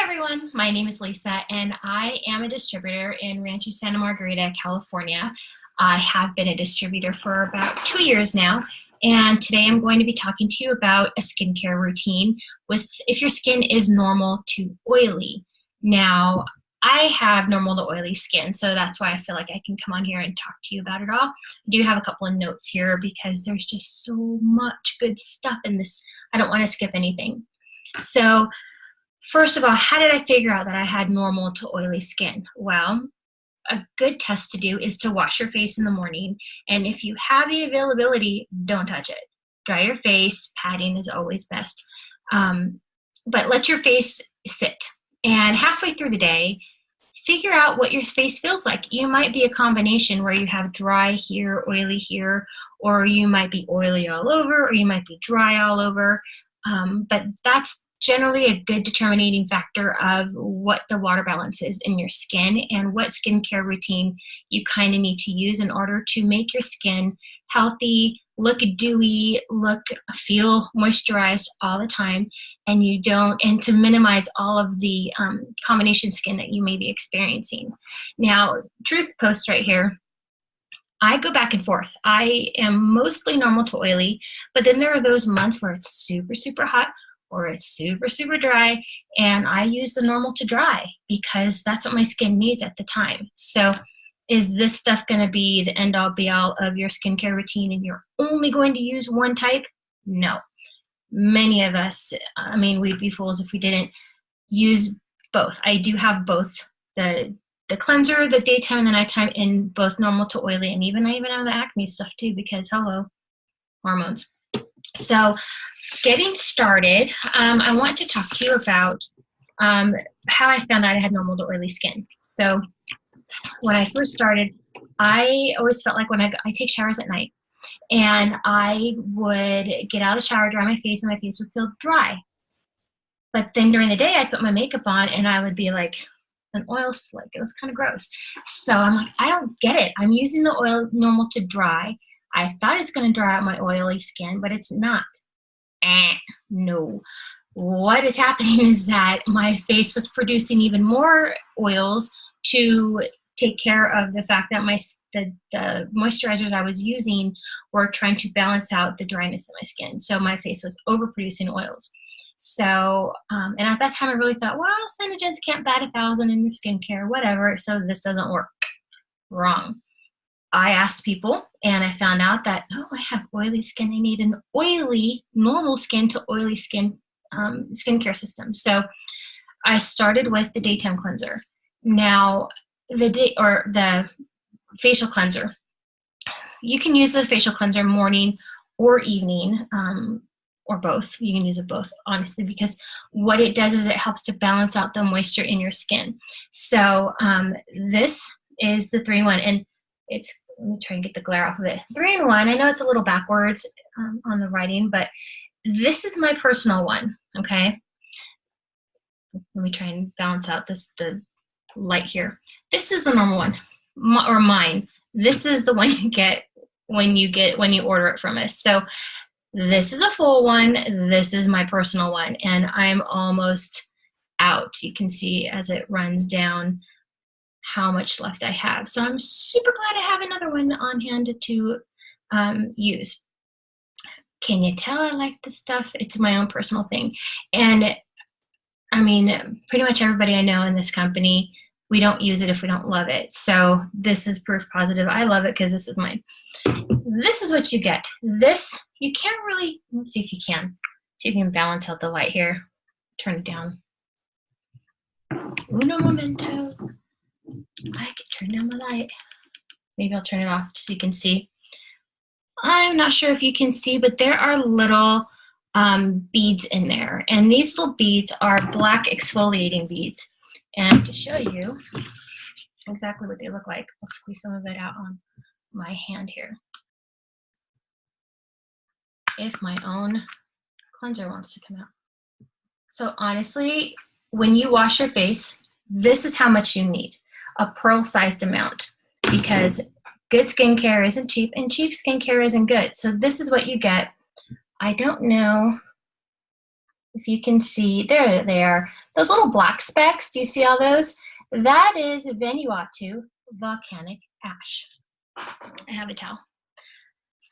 everyone, my name is Lisa and I am a distributor in Rancho Santa Margarita, California. I have been a distributor for about 2 years now, and today I'm going to be talking to you about a skincare routine with if your skin is normal to oily. Now, I have normal to oily skin, so that's why I feel like I can come on here and talk to you about it all. I do have a couple of notes here because there's just so much good stuff in this. I don't want to skip anything. So, first of all, how did I figure out that I had normal to oily skin? Well, a good test to do is to wash your face in the morning, and if you have the availability, don't touch it. Dry your face, patting is always best, but let your face sit. And halfway through the day, figure out what your face feels like. You might be a combination where you have dry here, oily here, or you might be oily all over, or you might be dry all over, but that's generally a good determining factor of what the water balance is in your skin and what skincare routine you kind of need to use in order to make your skin healthy, look dewy, feel moisturized all the time, and to minimize all of the combination skin that you may be experiencing. Now, truth post right here, I go back and forth. I am mostly normal to oily, but then there are those months where it's super, super hot or it's super, super dry, and I use the normal to dry because that's what my skin needs at the time. So is this stuff going to be the end-all be-all of your skincare routine and you're only going to use one type? No. Many of us, we'd be fools if we didn't use both. I do have both the cleanser, the daytime and the nighttime, in both normal to oily, and I even have the acne stuff too because, hello, hormones. So getting started, I want to talk to you about how I found out I had normal to oily skin. So when I first started, I always felt like when I take showers at night, and I would get out of the shower, dry my face, and my face would feel dry. But then during the day, I'd put my makeup on, and I would be like an oil slick. It was kind of gross. So I'm like, I don't get it. I'm using the oil normal to dry. I thought it's going to dry out my oily skin, but it's not. No. What is happening is that my face was producing even more oils to take care of the fact that the moisturizers I was using were trying to balance out the dryness of my skin. So my face was overproducing oils. So, and at that time I really thought, well, SeneGence can't bat 1,000 in the skincare, whatever, so this doesn't work. Wrong. I asked people, and I found out that, I have oily skin. I need an oily, normal skin to oily skin skincare system. So I started with the daytime cleanser. Now, the facial cleanser. You can use the facial cleanser morning or evening, or both. You can use it both, honestly, because what it does is it helps to balance out the moisture in your skin. So this is the 3-in-1, and let me try and get the glare off of it. 3-in-1, I know it's a little backwards on the writing, but this is my personal one, okay? Let me try and balance out the light here. This is the normal one, or mine. This is the one you get when you order it from us. So this is a full one. This is my personal one, and I'm almost out. You can see as it runs down how much left I have. So I'm super glad I have another one on hand to use. Can you tell I like this stuff? It's my own personal thing. And pretty much everybody I know in this company, we don't use it if we don't love it. So this is proof positive. I love it because this is mine. This is what you get. This, you can't really, let's see if you can. See if you can balance out the light here. Turn it down. Uno momento. I can turn down the light. Maybe I'll turn it off so you can see. I'm not sure if you can see, but there are little beads in there. And these little beads are black exfoliating beads. And to show you exactly what they look like, I'll squeeze some of it out on my hand here. If my own cleanser wants to come out. So honestly, when you wash your face, this is how much you need. A pearl-sized amount, because good skincare isn't cheap and cheap skincare isn't good. So this is what you get. I don't know if you can see, there they are. Those little black specks, do you see all those? That is Vanuatu volcanic ash. I have a towel.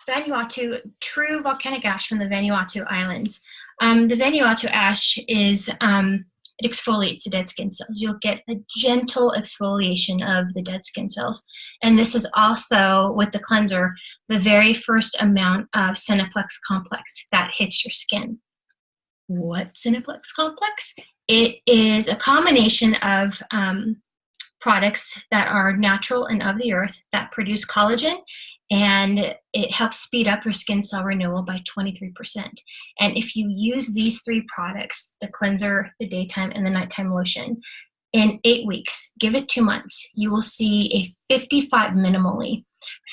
Vanuatu, true volcanic ash from the Vanuatu Islands. The Vanuatu ash is, it exfoliates the dead skin cells. You'll get a gentle exfoliation of the dead skin cells. And this is also, with the cleanser, the very first amount of Cineplex complex that hits your skin. What's Cineplex complex? It is a combination of products that are natural and of the earth that produce collagen, and it helps speed up your skin cell renewal by 23%. And if you use these 3 products, the cleanser, the daytime, and the nighttime lotion, in 8 weeks, give it 2 months, you will see a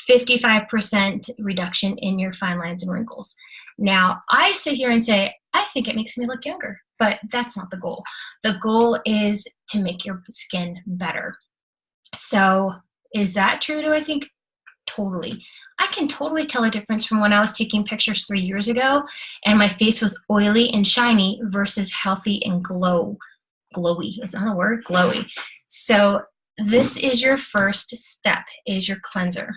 55% reduction in your fine lines and wrinkles. Now, I sit here and say, I think it makes me look younger, but that's not the goal. The goal is to make your skin better. So is that true? Do I think? Totally. I can totally tell a difference from when I was taking pictures 3 years ago and my face was oily and shiny versus healthy and glowy. Is that a word? Glowy. So this is your first step, is your cleanser.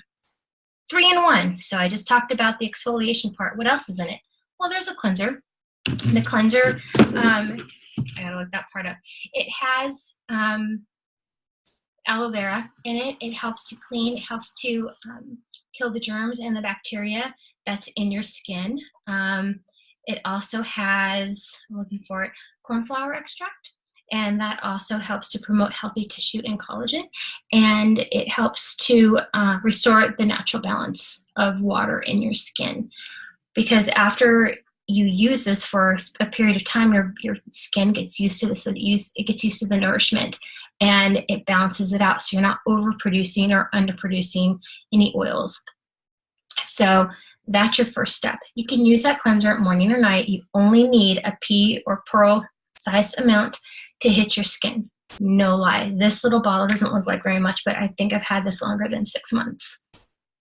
3-in-1. So I just talked about the exfoliation part. What else is in it? Well, there's a cleanser. The cleanser, I gotta look that part up. It has aloe vera in it. It helps to clean, it helps to kill the germs and the bacteria that's in your skin. It also has, I'm looking for it, cornflower extract, and that also helps to promote healthy tissue and collagen, and it helps to restore the natural balance of water in your skin. Because after you use this for a period of time, your skin gets used to this. It gets used to the nourishment, and it balances it out, so you're not overproducing or underproducing any oils. So that's your first step. You can use that cleanser morning or night. You only need a pea or pearl sized amount to hit your skin. No lie. This little bottle doesn't look like very much, but I think I've had this longer than 6 months.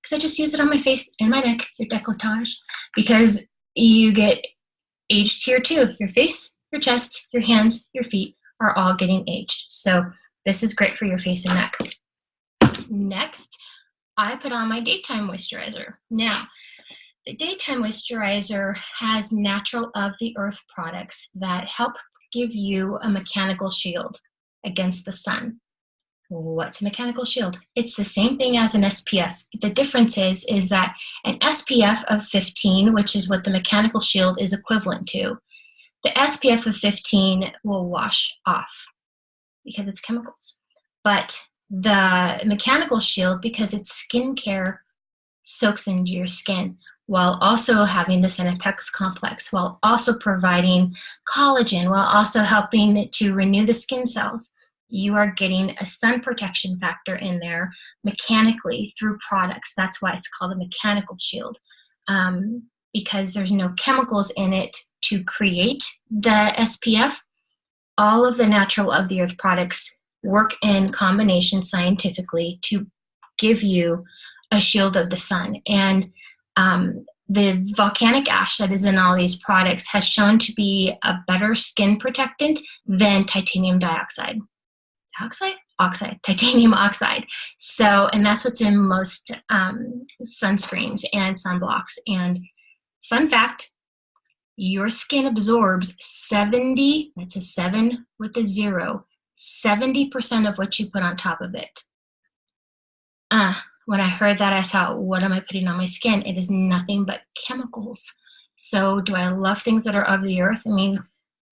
Because I just use it on my face and my neck, your décolletage, because you get aged here too. Your face, your chest, your hands, your feet are all getting aged. So this is great for your face and neck. Next, I put on my daytime moisturizer. Now, the daytime moisturizer has natural of the earth products that help give you a mechanical shield against the sun. What's a mechanical shield? It's the same thing as an SPF. The difference is that an SPF of 15, which is what the mechanical shield is equivalent to, the SPF of 15 will wash off because it's chemicals. But the mechanical shield, because it's skincare, soaks into your skin while also having the Cineplex complex, while also providing collagen, while also helping to renew the skin cells. You are getting a sun protection factor in there mechanically through products. That's why it's called a mechanical shield, because there's no chemicals in it to create the SPF. All of the natural of the earth products work in combination scientifically to give you a shield of the sun. And the volcanic ash that is in all these products has shown to be a better skin protectant than titanium dioxide. Titanium oxide. So, and that's what's in most sunscreens and sunblocks. And fun fact, your skin absorbs 70, that's a 7 with a 0, 70% of what you put on top of it. When I heard that, I thought, what am I putting on my skin? It is nothing but chemicals. So do I love things that are of the earth? I mean,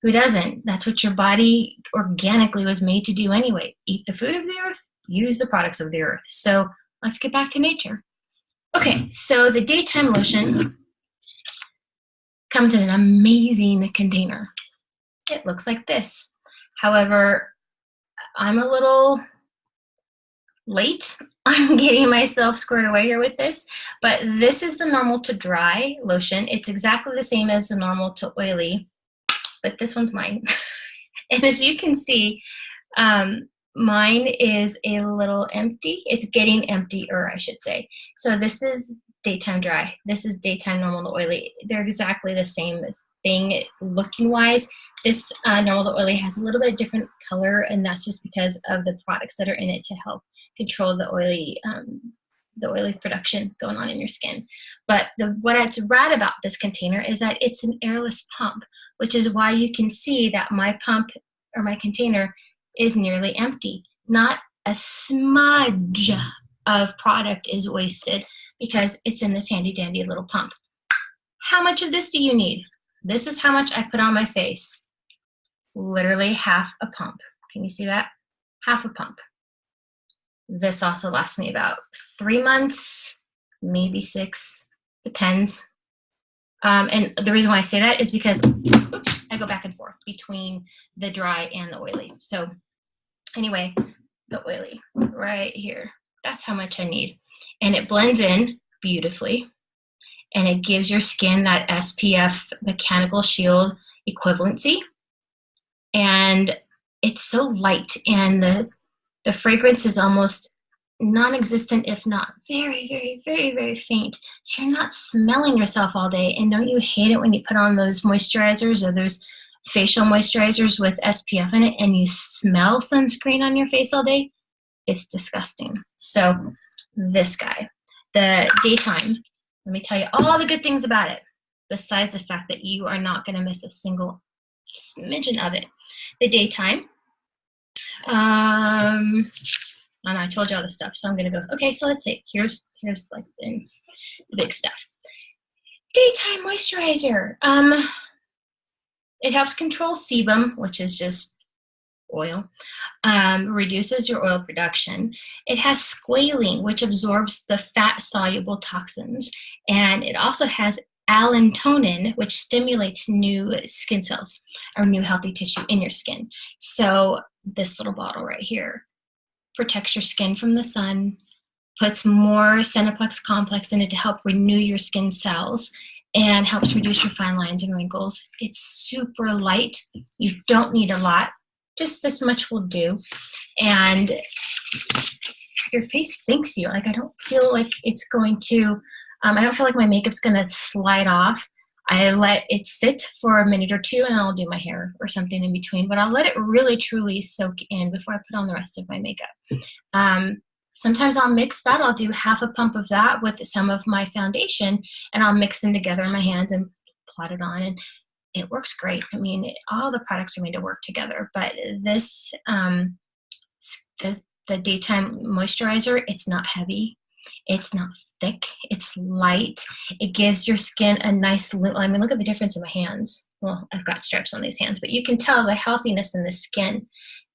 who doesn't? That's what your body organically was made to do anyway. Eat the food of the earth, use the products of the earth. So let's get back to nature. Okay, so the daytime lotion comes in an amazing container. It looks like this. However, I'm a little late on getting myself squared away here with this, but this is the normal to dry lotion. It's exactly the same as the normal to oily, but this one's mine. And as you can see, mine is a little empty. It's getting emptier, I should say. So this is daytime dry. This is daytime normal to oily. They're exactly the same thing looking wise. This normal to oily has a little bit different color, and that's just because of the products that are in it to help control the oily production going on in your skin. But what's rad about this container is that it's an airless pump, which is why you can see that my pump or my container is nearly empty. Not a smudge of product is wasted because it's in this handy dandy little pump. How much of this do you need? This is how much I put on my face. Literally half a pump. Can you see that? Half a pump. This also lasts me about 3 months, maybe 6, depends. And the reason why I say that is because I go back and forth between the dry and the oily. So anyway, the oily right here, that's how much I need. And it blends in beautifully, and it gives your skin that SPF mechanical shield equivalency. And it's so light, and the fragrance is almost non-existent, if not very, very, very, very faint. So you're not smelling yourself all day. And don't you hate it when you put on those moisturizers or those facial moisturizers with SPF in it and you smell sunscreen on your face all day? It's disgusting. So this guy, the daytime, let me tell you all the good things about it, besides the fact that you are not going to miss a single smidgen of it. The daytime, and I told you all this stuff, so I'm going to go, okay, so let's see. Here's like the big stuff. Daytime moisturizer. It helps control sebum, which is just oil, reduces your oil production. It has squalene, which absorbs the fat-soluble toxins, and it also has allantonin, which stimulates new skin cells or new healthy tissue in your skin. So this little bottle right here protects your skin from the sun, puts more Cineplex complex in it to help renew your skin cells, and helps reduce your fine lines and wrinkles. It's super light. You don't need a lot. Just this much will do. And your face thanks you. Like, I don't feel like it's going to, I don't feel like my makeup's gonna slide off. I let it sit for a minute or two, and I'll do my hair or something in between, but I'll let it really truly soak in before I put on the rest of my makeup. Sometimes I'll mix that. I'll do half a pump of that with some of my foundation, and I'll mix them together in my hands and plot it on, and it works great. I mean, all the products are made to work together, but this, the daytime moisturizer, it's not heavy, it's not thick, it's light. It gives your skin a nice, I mean, look at the difference in my hands. Well, I've got stripes on these hands, but you can tell the healthiness in the skin.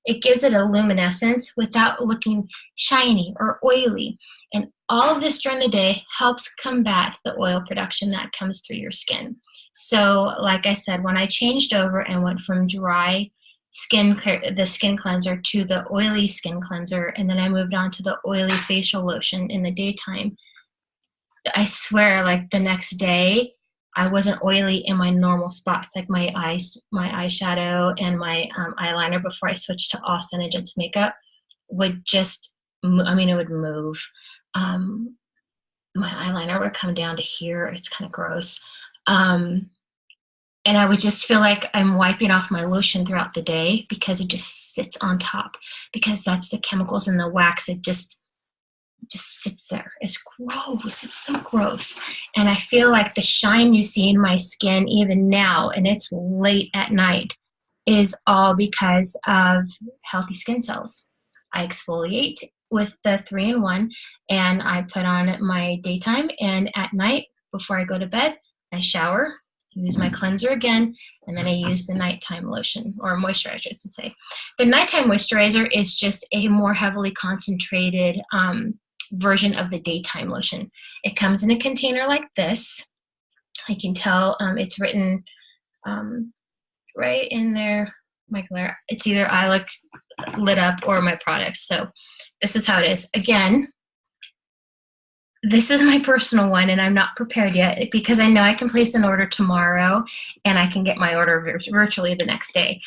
It gives it a luminescence without looking shiny or oily. And all of this during the day helps combat the oil production that comes through your skin. So like I said, when I changed over and went from dry the skin cleanser to the oily skin cleanser, and then I moved on to the oily facial lotion in the daytime, I swear, like the next day, I wasn't oily in my normal spots, like my eyes, my eyeshadow, and my eyeliner before I switched to all SeneGence makeup would just, I mean, it would move. My eyeliner would come down to here. It's kind of gross. And I would just feel like I'm wiping off my lotion throughout the day because it just sits on top, because that's the chemicals in the wax. It just sits there. It's gross. It's so gross. And I feel like the shine you see in my skin even now, and it's late at night, is all because of healthy skin cells. I exfoliate with the 3-in-1, and I put on my daytime, and at night before I go to bed, I shower, use my cleanser again, and then I use the nighttime lotion, or moisturizer, I should say. The nighttime moisturizer is just a more heavily concentrated version of the daytime lotion. It comes in a container like this. I can tell it's written right in there, my glare. It's either I look lit up or my products. So this is how it is. Again, this is my personal one, and I'm not prepared yet because I know I can place an order tomorrow and I can get my order virtually the next day.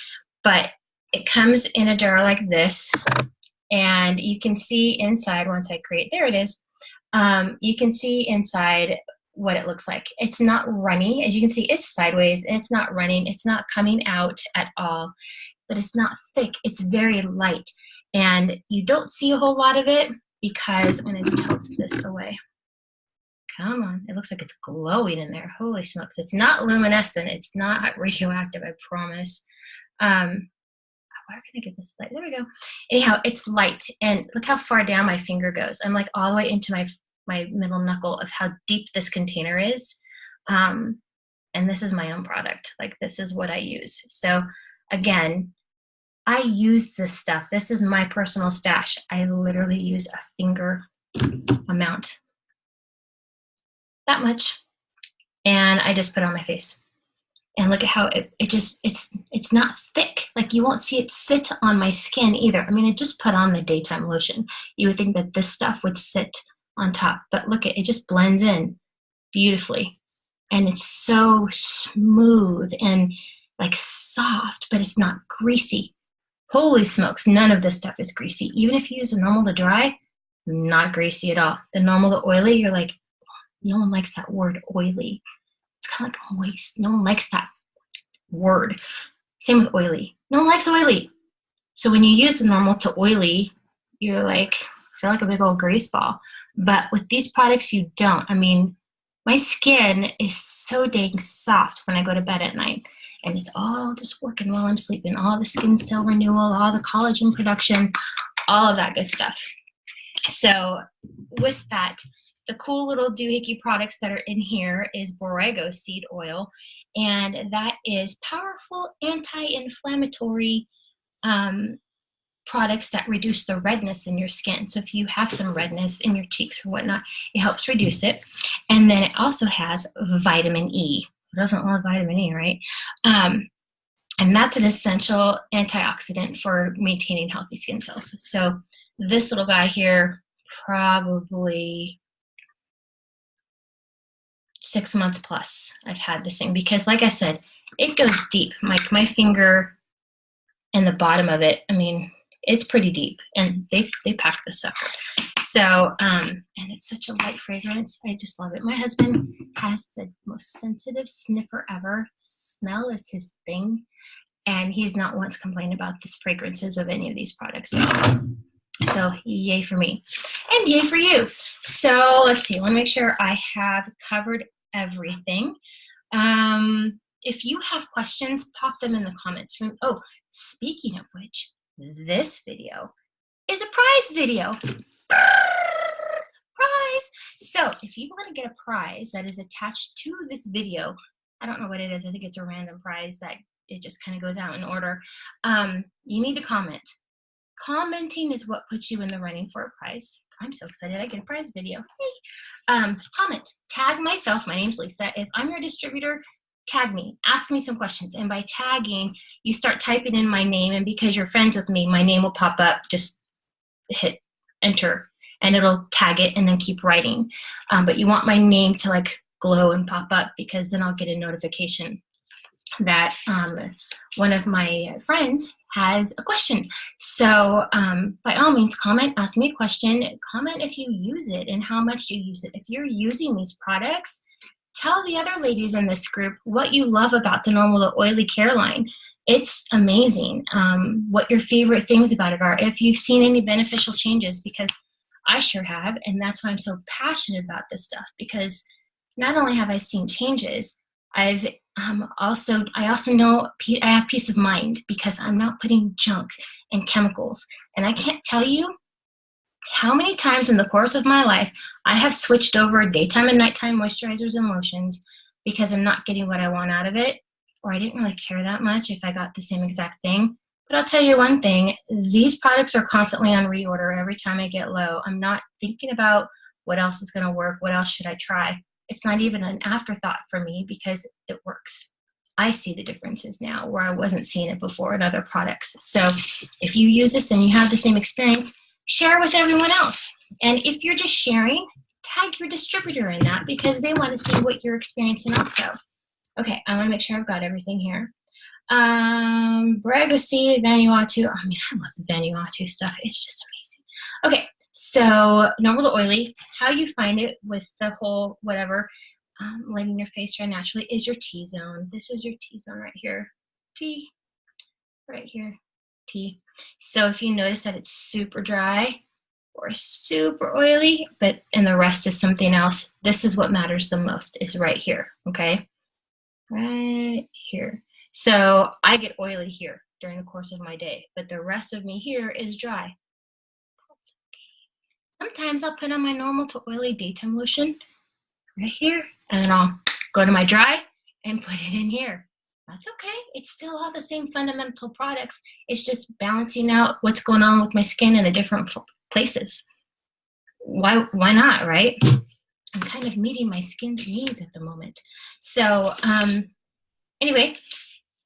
But it comes in a jar like this, and you can see inside once I create, there it is. you can see inside what it looks like. It's not runny. As you can see, it's sideways. It's not running. It's not coming out at all, but it's not thick. It's very light. And you don't see a whole lot of it because I'm going to tilt this away. Come on. It looks like it's glowing in there. Holy smokes. It's not luminescent. It's not radioactive, I promise. Where can I get this light? There we go. Anyhow, it's light. And look how far down my finger goes. I'm like all the way into my middle knuckle of how deep this container is. And this is my own product. Like, this is what I use. So again, I use this stuff. This is my personal stash. I literally use a finger amount. That much. And I just put it on my face. And look at how it's not thick. Like, you won't see it sit on my skin either. I mean, I just put on the daytime lotion. You would think that this stuff would sit on top, but look at it, just blends in beautifully. And it's so smooth and like soft, but it's not greasy. Holy smokes, none of this stuff is greasy. Even if you use a normal to dry, not greasy at all. The normal to oily, you're like, no one likes that word oily. It's kind of like moist. No one likes that word. Same with oily. No one likes oily. So when you use the normal to oily, you're like, feel like a big old grease ball. But with these products, you don't. I mean, my skin is so dang soft when I go to bed at night. And it's all just working while I'm sleeping. All the skin cell renewal, all the collagen production, all of that good stuff. So with that, the cool little doohickey products that are in here is borrego seed oil. And that is powerful anti-inflammatory products that reduce the redness in your skin. So if you have some redness in your cheeks or whatnot, it helps reduce it. And then it also has vitamin E. Who doesn't love vitamin E, right? And that's an essential antioxidant for maintaining healthy skin cells. So this little guy here, probably 6 months plus I've had this thing, because like I said, it goes deep. Like my finger and the bottom of it, I mean, it's pretty deep, and they pack this up. So, and it's such a light fragrance. I just love it. My husband has the most sensitive sniffer ever. Smell is his thing. And he's not once complained about the fragrances of any of these products at all. So yay for me. And yay for you. So let's see. I want to make sure I have covered everything. If you have questions, pop them in the comments. Oh, speaking of which, this video is a prize video. Prize! So if you want to get a prize that is attached to this video, I don't know what it is. I think it's a random prize that it just kind of goes out in order. You need to comment. Commenting is what puts you in the running for a prize. I'm so excited I get a prize video. Hey. Comment. Tag myself. My name's Lisa. If I'm your distributor, tag me. Ask me some questions. And by tagging, you start typing in my name. And because you're friends with me, my name will pop up. Just hit enter. And it'll tag it and then keep writing. But you want my name to like glow and pop up, because then I'll get a notification that one of my friends has a question. So by all means, comment, ask me a question, comment if you use it and how much you use it. If you're using these products, tell the other ladies in this group what you love about the Normal to Oily care line. It's amazing what your favorite things about it are. If you've seen any beneficial changes, because I sure have, and that's why I'm so passionate about this stuff, because not only have I seen changes, I also know I have peace of mind, because I'm not putting junk and chemicals. And I can't tell you how many times in the course of my life I have switched over daytime and nighttime moisturizers and lotions because I'm not getting what I want out of it, or I didn't really care that much if I got the same exact thing. But I'll tell you one thing, these products are constantly on reorder every time I get low. I'm not thinking about what else is going to work, what else should I try. It's not even an afterthought for me, because it works. I see the differences now where I wasn't seeing it before in other products. So if you use this and you have the same experience, share with everyone else. And if you're just sharing, tag your distributor in that, because they want to see what you're experiencing also. Okay, I want to make sure I've got everything here. Borrego seed, Vanuatu. I mean, I love the Vanuatu stuff. It's just amazing. Okay, So normal to oily, how you find it with the whole whatever, letting your face dry naturally is your T-zone. This is your T-zone right here. T, right here, T. So if you notice that it's super dry or super oily, and the rest is something else, this is what matters the most, is right here, okay? Right here. So I get oily here during the course of my day, but the rest of me here is dry. Sometimes I'll put on my normal to oily daytime lotion right here, and then I'll go to my dry and put it in here. That's okay. It's still all the same fundamental products. It's just balancing out what's going on with my skin in the different places. Why not, right? I'm kind of meeting my skin's needs at the moment. So anyway,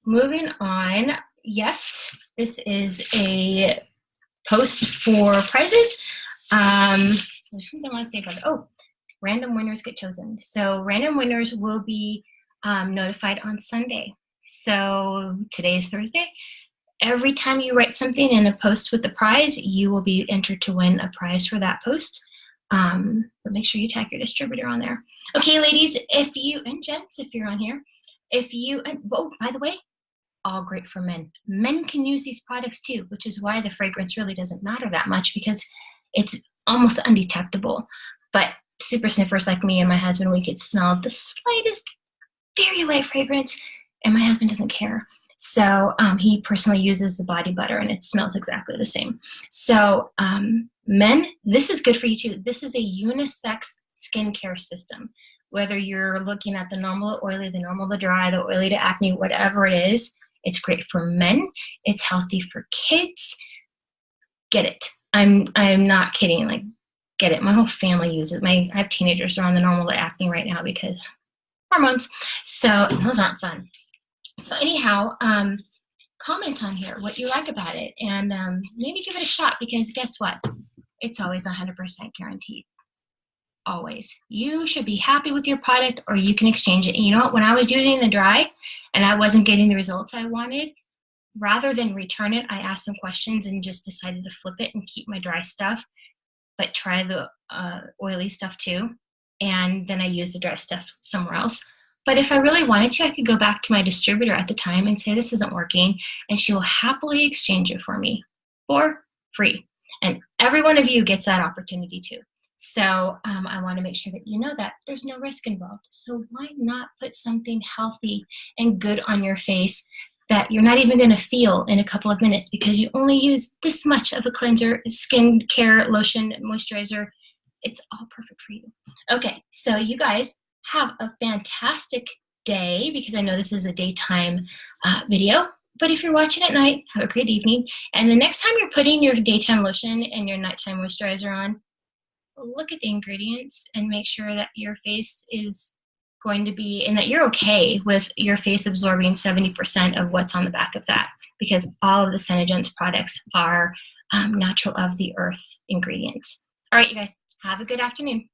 moving on. Yes, this is a post for prizes. There's something I want to say about it. Oh, random winners get chosen. So random winners will be notified on Sunday. So today is Thursday. Every time you write something in a post with a prize, you will be entered to win a prize for that post. But make sure you tag your distributor on there. Okay, ladies, and gents, if you're on here, oh, by the way, all great for men. Men can use these products too, which is why the fragrance really doesn't matter that much, because it's almost undetectable. But super sniffers like me and my husband, we could smell the slightest, very light fragrance, and my husband doesn't care. So he personally uses the body butter, and it smells exactly the same. So men, this is good for you too. This is a unisex skincare system. Whether you're looking at the normal to oily, the normal to dry, the oily to acne, whatever it is, it's great for men. It's healthy for kids. Get it. I'm not kidding. Like, get it. My whole family uses it. I have teenagers who are on the normal to acne right now because hormones. So those aren't fun. So anyhow, comment on here what you like about it, and maybe give it a shot, because guess what? It's always 100% guaranteed. Always. You should be happy with your product, or you can exchange it. And you know what? When I was using the dry and I wasn't getting the results I wanted, rather than return it, I asked some questions and just decided to flip it and keep my dry stuff, but try the oily stuff too. And then I used the dry stuff somewhere else. But if I really wanted to, I could go back to my distributor at the time and say, this isn't working, and she will happily exchange it for me for free. And every one of you gets that opportunity too. So I want to make sure that you know that there's no risk involved. So why not put something healthy and good on your face that you're not even going to feel in a couple of minutes, because you only use this much of a cleanser, skin care, lotion, moisturizer. It's all perfect for you. Okay, so you guys have a fantastic day, because I know this is a daytime video. But if you're watching at night, have a great evening. And the next time you're putting your daytime lotion and your nighttime moisturizer on, look at the ingredients and make sure that your face is going to be, and that you're okay with your face absorbing 70% of what's on the back of that, because all of the SeneGence products are natural of the earth ingredients. All right, you guys, have a good afternoon.